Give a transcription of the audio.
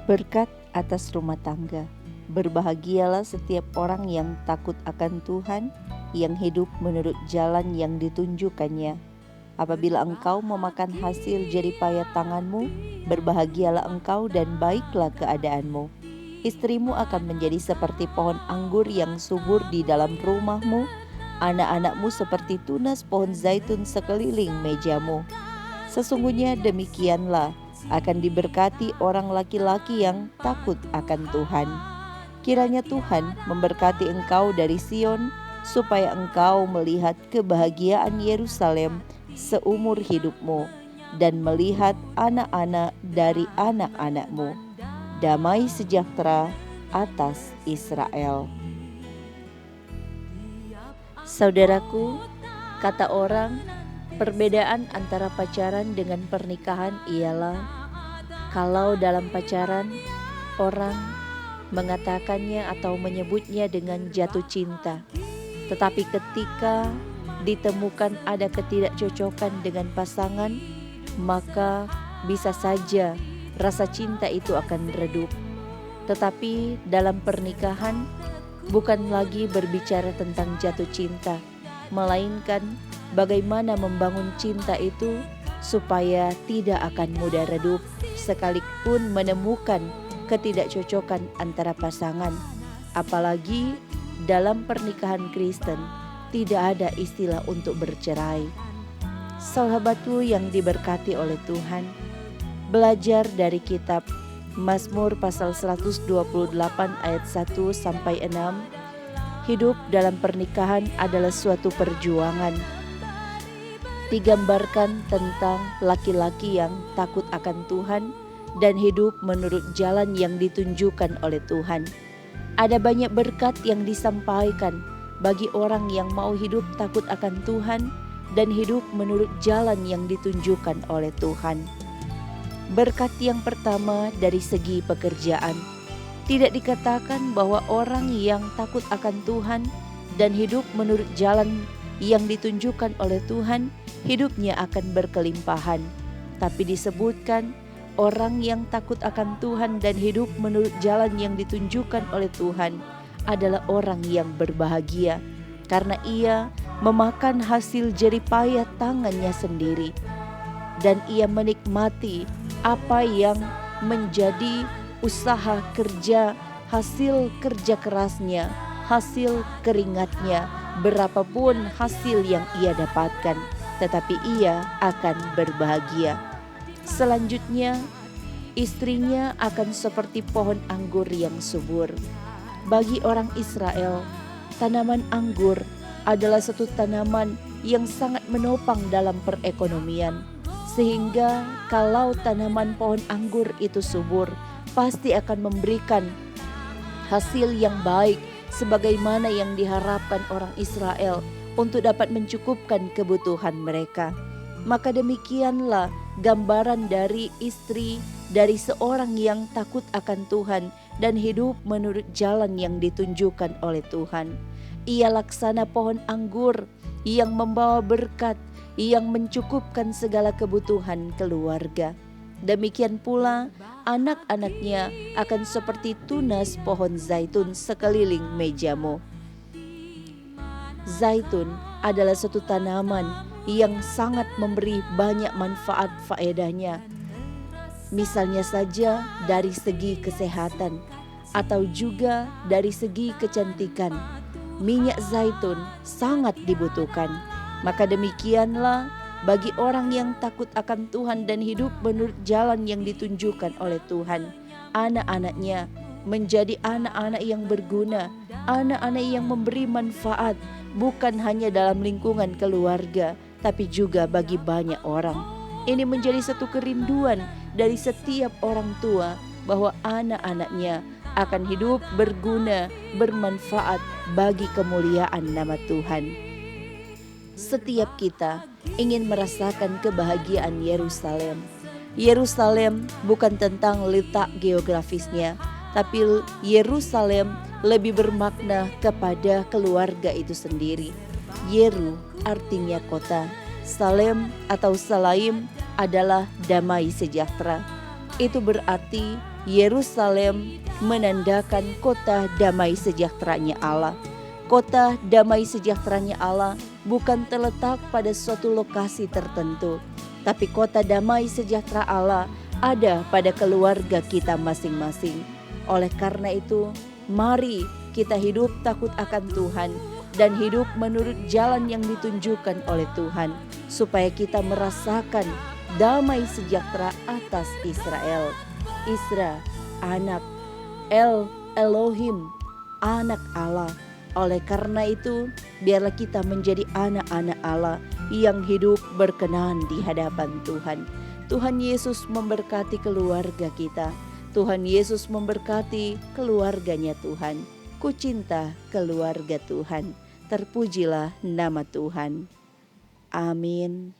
Berkat atas rumah tangga. Berbahagialah setiap orang yang takut akan Tuhan, yang hidup menurut jalan yang ditunjukkannya. Apabila engkau memakan hasil jeripayah tanganmu, berbahagialah engkau dan baiklah keadaanmu. Istrimu akan menjadi seperti pohon anggur yang subur di dalam rumahmu, anak-anakmu seperti tunas pohon zaitun sekeliling mejamu. Sesungguhnya demikianlah akan diberkati orang laki-laki yang takut akan Tuhan. Kiranya Tuhan memberkati engkau dari Sion, supaya engkau melihat kebahagiaan Yerusalem seumur hidupmu, dan melihat anak-anak dari anak-anakmu. Damai sejahtera atas Israel. Saudaraku, kata orang, perbedaan antara pacaran dengan pernikahan ialah kalau dalam pacaran orang mengatakannya atau menyebutnya dengan jatuh cinta. Tetapi ketika ditemukan ada ketidakcocokan dengan pasangan, maka bisa saja rasa cinta itu akan redup. Tetapi dalam pernikahan bukan lagi berbicara tentang jatuh cinta, melainkan bagaimana membangun cinta itu supaya tidak akan mudah redup sekalipun menemukan ketidakcocokan antara pasangan. Apalagi dalam pernikahan Kristen tidak ada istilah untuk bercerai. Sahabatku yang diberkati oleh Tuhan, belajar dari kitab Mazmur pasal 128 ayat 1 sampai 6. Hidup dalam pernikahan adalah suatu perjuangan. Digambarkan tentang laki-laki yang takut akan Tuhan dan hidup menurut jalan yang ditunjukkan oleh Tuhan. Ada banyak berkat yang disampaikan bagi orang yang mau hidup takut akan Tuhan dan hidup menurut jalan yang ditunjukkan oleh Tuhan. Berkat yang pertama dari segi pekerjaan. Tidak dikatakan bahwa orang yang takut akan Tuhan dan hidup menurut jalan yang ditunjukkan oleh Tuhan, hidupnya akan berkelimpahan. Tapi disebutkan orang yang takut akan Tuhan dan hidup menurut jalan yang ditunjukkan oleh Tuhan adalah orang yang berbahagia, karena ia memakan hasil jeripayah tangannya sendiri, dan ia menikmati apa yang menjadi usaha kerja, hasil kerja kerasnya, hasil keringatnya, berapapun hasil yang ia dapatkan, tetapi ia akan berbahagia. Selanjutnya, istrinya akan seperti pohon anggur yang subur. Bagi orang Israel, tanaman anggur adalah satu tanaman yang sangat menopang dalam perekonomian. Sehingga kalau tanaman pohon anggur itu subur, pasti akan memberikan hasil yang baik sebagaimana yang diharapkan orang Israel untuk dapat mencukupkan kebutuhan mereka. Maka demikianlah gambaran dari istri dari seorang yang takut akan Tuhan dan hidup menurut jalan yang ditunjukkan oleh Tuhan. Ia laksana pohon anggur yang membawa berkat, yang mencukupkan segala kebutuhan keluarga. Demikian pula anak-anaknya akan seperti tunas pohon zaitun sekeliling mejamu. Zaitun adalah satu tanaman yang sangat memberi banyak manfaat faedahnya. Misalnya saja dari segi kesehatan atau juga dari segi kecantikan. Minyak zaitun sangat dibutuhkan. Maka demikianlah bagi orang yang takut akan Tuhan dan hidup menurut jalan yang ditunjukkan oleh Tuhan, anak-anaknya menjadi anak-anak yang berguna, anak-anak yang memberi manfaat, bukan hanya dalam lingkungan keluarga, tapi juga bagi banyak orang. Ini menjadi satu kerinduan dari setiap orang tua bahwa anak-anaknya akan hidup berguna, bermanfaat bagi kemuliaan nama Tuhan. Setiap kita ingin merasakan kebahagiaan Yerusalem. Yerusalem bukan tentang letak geografisnya, tapi Yerusalem lebih bermakna kepada keluarga itu sendiri. Yeru artinya kota, Salem atau Salaim adalah damai sejahtera. Itu berarti Yerusalem menandakan kota damai sejahteranya Allah. Kota damai sejahteranya Allah bukan terletak pada suatu lokasi tertentu, tapi kota damai sejahtera Allah ada pada keluarga kita masing-masing. Oleh karena itu, mari kita hidup takut akan Tuhan dan hidup menurut jalan yang ditunjukkan oleh Tuhan, supaya kita merasakan damai sejahtera atas Israel. Isra, anak, Elohim, anak Allah. Oleh karena itu, biarlah kita menjadi anak-anak Allah yang hidup berkenan di hadapan Tuhan. Tuhan Yesus memberkati keluarga kita. Tuhan Yesus memberkati keluarganya Tuhan. Ku cinta keluarga Tuhan. Terpujilah nama Tuhan. Amin.